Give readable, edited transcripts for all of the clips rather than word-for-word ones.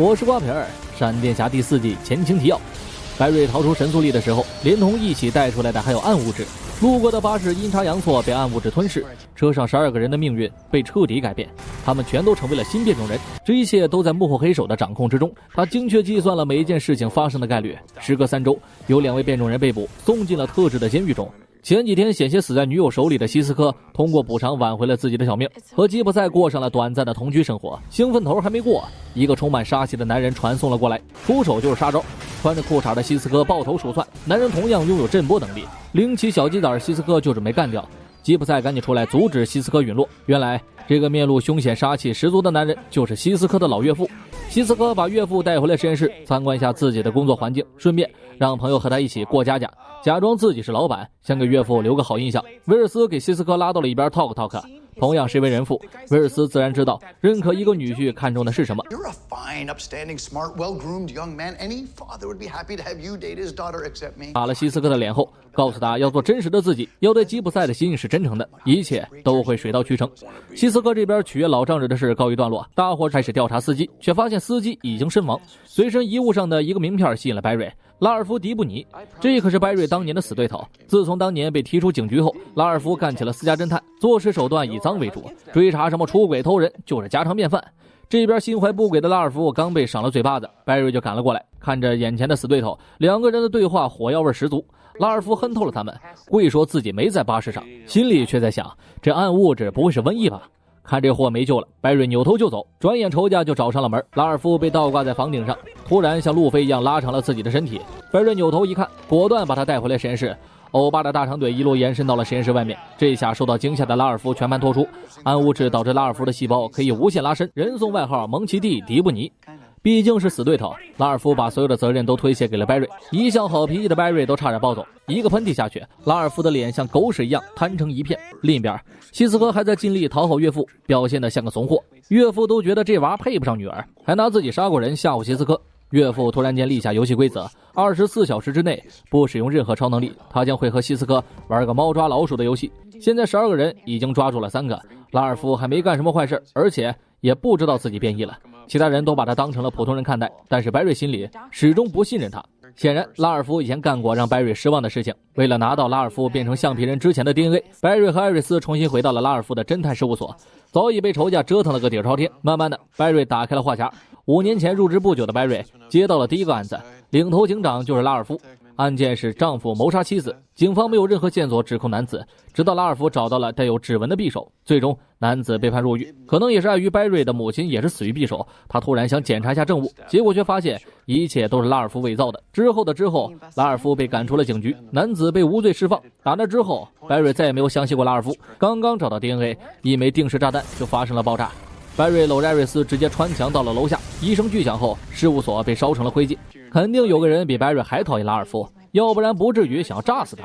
我是瓜皮儿，闪电侠第4季前情提要。白瑞逃出神速力的时候，连同一起带出来的还有暗物质。路过的巴士阴差阳错被暗物质吞噬，车上12个人的命运被彻底改变，他们全都成为了新变种人。这一切都在幕后黑手的掌控之中，他精确计算了每一件事情发生的概率。时隔3周，有2位变种人被捕，送进了特制的监狱中。前几天险些死在女友手里的希斯科，通过补偿挽回了自己的小命，和吉普赛过上了短暂的同居生活。兴奋头还没过，一个充满杀气的男人传送了过来，出手就是杀招。穿着裤衩的希斯科抱头鼠窜，男人同样拥有震波能力，拎起小鸡仔，希斯科就准备干掉。吉普赛赶紧出来阻止希斯科陨落。原来这个面露凶险杀气十足的男人就是希斯科的老岳父。希斯科把岳父带回了实验室，参观一下自己的工作环境，顺便让朋友和他一起过家家，假装自己是老板，想给岳父留个好印象。威尔斯给希斯科拉到了一边 talk。同样是位人父，威尔斯自然知道认可一个女婿看重的是什么。打了希斯科的脸后，告诉他要做真实的自己，要对吉普赛的心是真诚的，一切都会水到渠成。希斯科这边取悦老丈人的事告一段落，大伙开始调查司机，却发现司机已经身亡。随身遗物上的一个名片吸引了白瑞。拉尔夫·迪布尼，这可是白瑞当年的死对头。自从当年被踢出警局后，拉尔夫干起了私家侦探，做事手段以脏为主，追查什么出轨偷人就是家常便饭。这边心怀不轨的拉尔夫刚被赏了嘴巴子，白瑞就赶了过来，看着眼前的死对头，两个人的对话火药味十足。拉尔夫恨透了他们，故意说自己没在巴士上，心里却在想，这暗物质不会是瘟疫吧？看这货没救了，白瑞扭头就走，转眼仇家就找上了门。拉尔夫被倒挂在房顶上，突然像路飞一样拉长了自己的身体。白瑞扭头一看，果断把他带回了实验室。欧巴的大长腿一路延伸到了实验室外面，这下受到惊吓的拉尔夫全盘托出。暗物质导致拉尔夫的细胞可以无限拉伸，人送外号蒙奇 D 迪布尼。毕竟是死对头，拉尔夫把所有的责任都推卸给了白瑞。一向好脾气的白瑞都差点暴走，一个喷嚏下去，拉尔夫的脸像狗屎一样摊成一片。另一边，希斯科还在尽力讨好岳父，表现得像个怂货。岳父都觉得这娃配不上女儿，还拿自己杀过人吓唬希斯科。岳父突然间立下游戏规则，24小时之内不使用任何超能力，他将会和希斯科玩个猫抓老鼠的游戏。现在12个人已经抓住了3个，拉尔夫还没干什么坏事，而且也不知道自己变异了。其他人都把他当成了普通人看待，但是白瑞心里始终不信任他。显然拉尔夫以前干过让白瑞失望的事情，为了拿到拉尔夫变成橡皮人之前的 DNA， 白瑞和艾瑞斯重新回到了拉尔夫的侦探事务所，早已被仇家折腾了个底儿朝天。慢慢的，白瑞打开了话匣，5年前入职不久的白瑞接到了第一个案子，领头警长就是拉尔夫。案件是丈夫谋杀妻子，警方没有任何线索指控男子，直到拉尔夫找到了带有指纹的匕首，最终男子被判入狱。可能也是碍于白瑞的母亲也是死于匕首，他突然想检查一下证物，结果却发现一切都是拉尔夫伪造的。之后，拉尔夫被赶出了警局，男子被无罪释放。打那之后，白瑞再也没有相信过拉尔夫。刚刚找到 DNA， 一枚定时炸弹就发生了爆炸。白瑞搂着艾瑞斯直接穿墙到了楼下，一声巨响后，事务所被烧成了灰烬。肯定有个人比白瑞还讨厌拉尔夫，要不然不至于想要炸死他。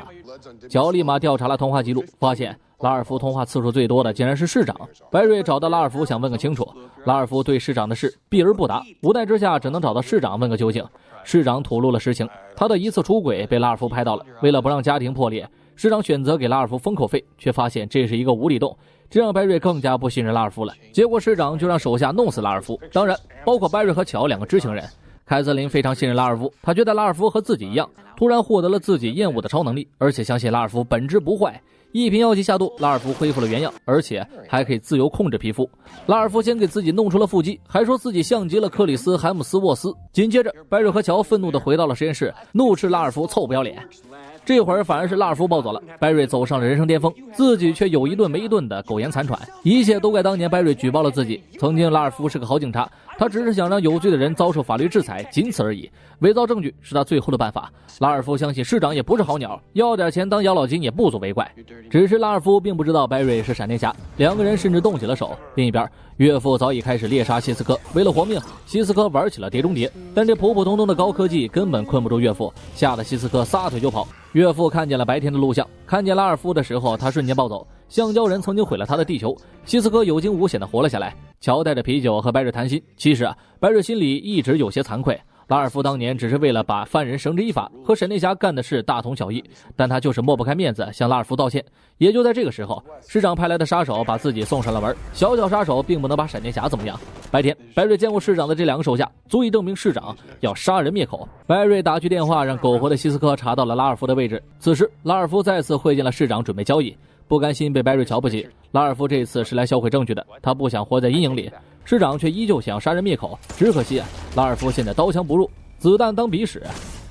乔立马调查了通话记录，发现拉尔夫通话次数最多的竟然是市长。白瑞找到拉尔夫想问个清楚，拉尔夫对市长的事避而不答，无奈之下只能找到市长问个究竟。市长吐露了实情，他的一次出轨被拉尔夫拍到了，为了不让家庭破裂，市长选择给拉尔夫封口费，却发现这是一个无底洞，这让白瑞更加不信任拉尔夫了。结果市长就让手下弄死拉尔夫，当然包括白瑞和乔2个知情人。凯瑟琳非常信任拉尔夫，他觉得拉尔夫和自己一样，突然获得了自己厌恶的超能力，而且相信拉尔夫本质不坏。一瓶药剂下肚，拉尔夫恢复了原样，而且还可以自由控制皮肤。拉尔夫先给自己弄出了腹肌，还说自己像极了克里斯·海姆斯沃斯。紧接着，白瑞和乔愤怒地回到了实验室，怒斥拉尔夫臭不要脸。这会儿反而是拉尔夫暴走了，白瑞走上了人生巅峰，自己却有一顿没一顿的苟延残喘。一切都怪当年白瑞举报了自己。曾经拉尔夫是个好警察，他只是想让有罪的人遭受法律制裁，仅此而已。伪造证据是他最后的办法。拉尔夫相信市长也不是好鸟，要点钱当养老金也不足为怪。只是拉尔夫并不知道白瑞是闪电侠，2个人甚至动起了手。另一边，岳父早已开始猎杀希斯科，为了活命，希斯科玩起了碟中谍，但这普普通通的高科技根本困不住岳父，吓得希斯科撒腿就跑。岳父看见了白天的录像，看见拉尔夫的时候，他瞬间暴走。橡胶人曾经毁了他的地球，希斯科有惊无险地活了下来。乔带着啤酒和白瑞谈心，其实白瑞心里一直有些惭愧。拉尔夫当年只是为了把犯人绳之以法，和闪电侠干的事大同小异，但他就是抹不开面子向拉尔夫道歉。也就在这个时候，市长派来的杀手把自己送上了门。小杀手并不能把闪电侠怎么样。白天，白瑞见过市长的这2个手下，足以证明市长要杀人灭口。白瑞打去电话，让苟活的希斯科查到了拉尔夫的位置。此时，拉尔夫再次会见了市长，准备交易。不甘心被白瑞瞧不起，拉尔夫这次是来销毁证据的，他不想活在阴影里。市长却依旧想要杀人灭口，只可惜拉尔夫现在刀枪不入，子弹当鼻屎。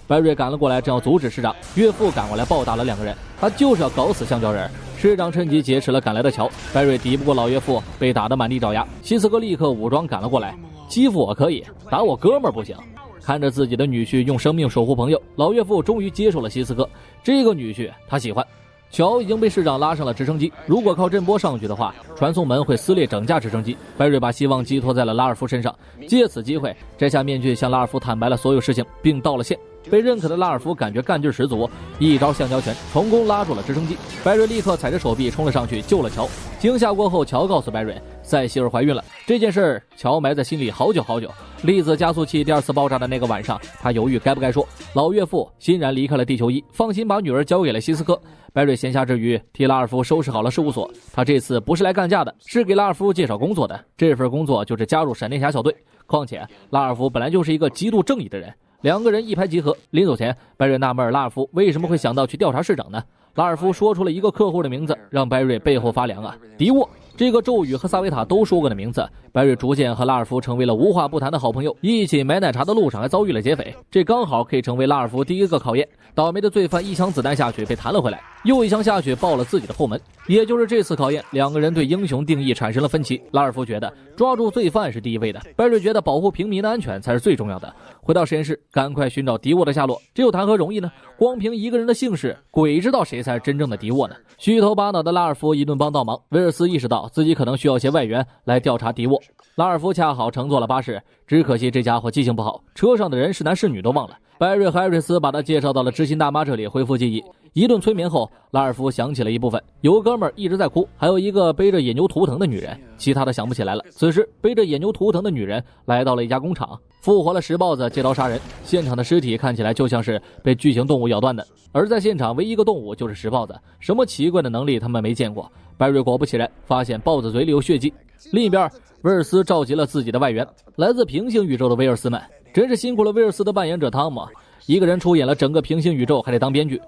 白瑞赶了过来，正要阻止市长，岳父赶过来暴打了2个人，他就是要搞死橡胶人。市长趁机劫持了赶来的乔，白瑞敌不过老岳父，被打得满地找牙。希斯科立刻武装赶了过来，欺负我可以，打我哥们儿不行。看着自己的女婿用生命守护朋友，老岳父终于接受了希斯科，这个女婿他喜欢。乔已经被市长拉上了直升机，如果靠震波上去的话，传送门会撕裂整架直升机。白瑞把希望寄托在了拉尔夫身上，借此机会摘下面具，向拉尔夫坦白了所有事情，并道了歉。被认可的拉尔夫感觉干劲十足，一招橡胶拳成功拉住了直升机。白瑞立刻踩着手臂冲了上去救了乔。惊吓过后，乔告诉白瑞塞西尔怀孕了，这件事乔埋在心里好久好久。粒子加速器第2次爆炸的那个晚上，他犹豫该不该说。老岳父欣然离开了地球1，放心把女儿交给了希斯科。白瑞闲暇之余替拉尔夫收拾好了事务所，他这次不是来干架的，是给拉尔夫介绍工作的。这份工作就是加入闪电侠小队。况且拉尔夫本来就是一个极度正义的人，2个人一拍即合。临走前，白瑞纳闷拉尔夫为什么会想到去调查市长呢？拉尔夫说出了一个客户的名字，让白瑞背后发凉啊，迪沃。这个咒语和萨维塔都说过的名字，白瑞逐渐和拉尔夫成为了无话不谈的好朋友，一起买奶茶的路上还遭遇了劫匪，这刚好可以成为拉尔夫第1个考验。倒霉的罪犯1枪子弹下去被弹了回来，又1枪下去爆了自己的后门。也就是这次考验，2个人对英雄定义产生了分歧。拉尔夫觉得抓住罪犯是第一位的，白瑞觉得保护平民的安全才是最重要的。回到实验室，赶快寻找迪沃的下落，这又谈何容易呢？光凭一个人的姓氏，鬼知道谁才是真正的迪沃呢？虚头巴脑的拉尔夫一顿帮倒忙，威尔斯意识到自己可能需要些外援来调查迪沃。拉尔夫恰好乘坐了巴士，只可惜这家伙记性不好，车上的人是男是女都忘了。白瑞和艾瑞斯把他介绍到了知心大妈这里恢复记忆。一顿催眠后，拉尔夫想起了一部分，有个哥们儿一直在哭，还有一个背着野牛图腾的女人，其他的想不起来了。此时背着野牛图腾的女人来到了一家工厂，复活了石豹子，借刀杀人。现场的尸体看起来就像是被巨型动物咬断的，而在现场唯一一个动物就是石豹子，什么奇怪的能力他们没见过。白瑞果不其然发现豹子嘴里有血迹。另一边，威尔斯召集了自己的外援，来自平行宇宙的威尔斯们，真是辛苦了威尔斯的扮演者汤姆，一个人出演了整个平行宇宙，还得当编剧。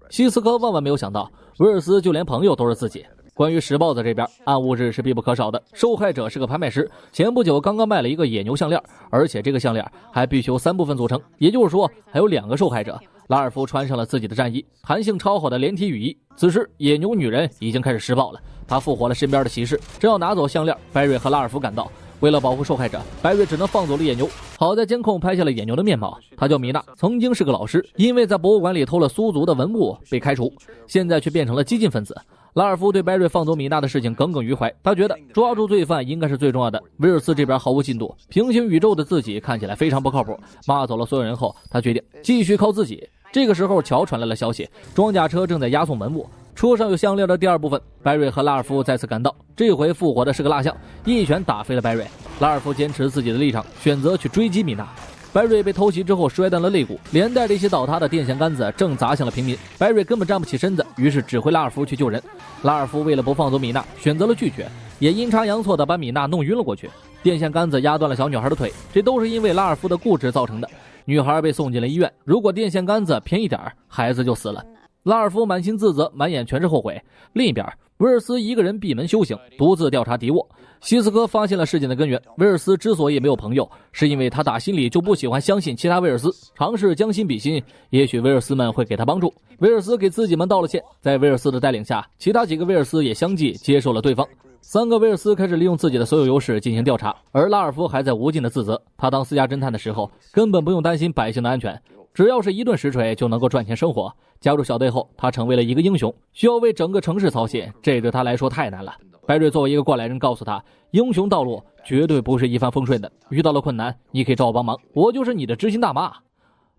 希斯科万万没有想到，威尔斯就连朋友都是自己。关于石豹子这边，暗物质是必不可少的。受害者是个拍卖师，前不久刚刚卖了一个野牛项链，而且这个项链还必须由3部分组成，也就是说还有2个受害者。拉尔夫穿上了自己的战衣，弹性超好的连体雨衣。此时野牛女人已经开始施暴了，她复活了身边的骑士，正要拿走项链，白瑞和拉尔夫赶到。为了保护受害者，白瑞只能放走了野牛。好在监控拍下了野牛的面貌，他叫米娜，曾经是个老师，因为在博物馆里偷了苏族的文物被开除，现在却变成了激进分子。拉尔夫对白瑞放走米娜的事情耿耿于怀，他觉得抓住罪犯应该是最重要的。威尔斯这边毫无进度，平行宇宙的自己看起来非常不靠谱，骂走了所有人后，他决定继续靠自己。这个时候乔传来了消息，装甲车正在押送文物，车上有项链的第2部分。白瑞和拉尔夫再次赶到，这回复活的是个蜡像，一拳打飞了白瑞。拉尔夫坚持自己的立场，选择去追击米娜。白瑞被偷袭之后摔断了肋骨，连带着一些倒塌的电线杆子正砸向了平民。白瑞根本站不起身子，于是指挥拉尔夫去救人。拉尔夫为了不放走米娜，选择了拒绝，也阴差阳错的把米娜弄晕了过去。电线杆子压断了小女孩的腿，这都是因为拉尔夫的固执造成的。女孩被送进了医院，如果电线杆子偏一点，孩子就死了。拉尔夫满心自责，满眼全是后悔。另一边，威尔斯一个人闭门修行，独自调查迪沃。希斯科发现了事件的根源，威尔斯之所以没有朋友，是因为他打心里就不喜欢相信其他威尔斯，尝试将心比心，也许威尔斯们会给他帮助。威尔斯给自己们道了歉，在威尔斯的带领下，其他几个威尔斯也相继接受了对方。3个威尔斯开始利用自己的所有优势进行调查，而拉尔夫还在无尽的自责。他当私家侦探的时候，根本不用担心百姓的安全，只要是一顿实锤就能够赚钱生活。加入小队后，他成为了一个英雄，需要为整个城市操心，这对他来说太难了。白瑞作为一个过来人告诉他，英雄道路绝对不是一帆风顺的，遇到了困难你可以找我帮忙，我就是你的知心大妈。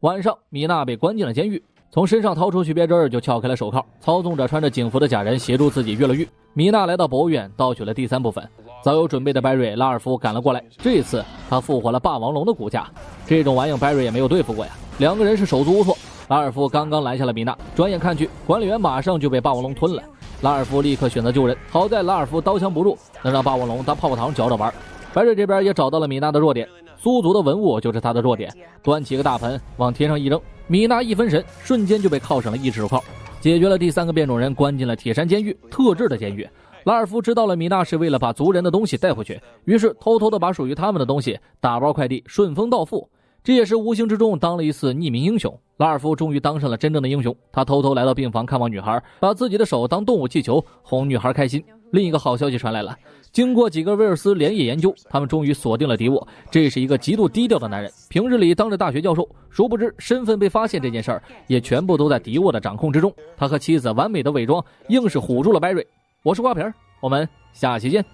晚上，米娜被关进了监狱，从身上掏出曲别针就撬开了手铐，操纵着穿着警服的假人协助自己越了狱。米娜来到博物院盗取了第3部分，早有准备的白瑞拉尔夫赶了过来，这次他复活了霸王龙的骨架，这种玩意白瑞也没有对付过呀。两个人是手足无措，拉尔夫刚刚拦下了米娜，转眼看去，管理员马上就被霸王龙吞了。拉尔夫立刻选择救人，好在拉尔夫刀枪不入，能让霸王龙当泡泡糖嚼着玩。白瑞这边也找到了米娜的弱点，苏族的文物就是他的弱点，端起个大盆往天上一扔，米娜一分神，瞬间就被铐上了1指手铐，解决了第3个变种人，关进了铁山监狱，特制的监狱。拉尔夫知道了米娜是为了把族人的东西带回去，于是偷偷的把属于他们的东西打包快递，顺丰到付。这也是无形之中当了一次匿名英雄。拉尔夫终于当上了真正的英雄，他偷偷来到病房看望女孩，把自己的手当动物气球哄女孩开心。另一个好消息传来了，经过几个威尔斯连夜研究，他们终于锁定了敌我。这是一个极度低调的男人，平日里当着大学教授，殊不知身份被发现这件事儿也全部都在敌我的掌控之中。他和妻子完美的伪装，硬是唬住了白瑞。我是瓜皮儿，我们下期见。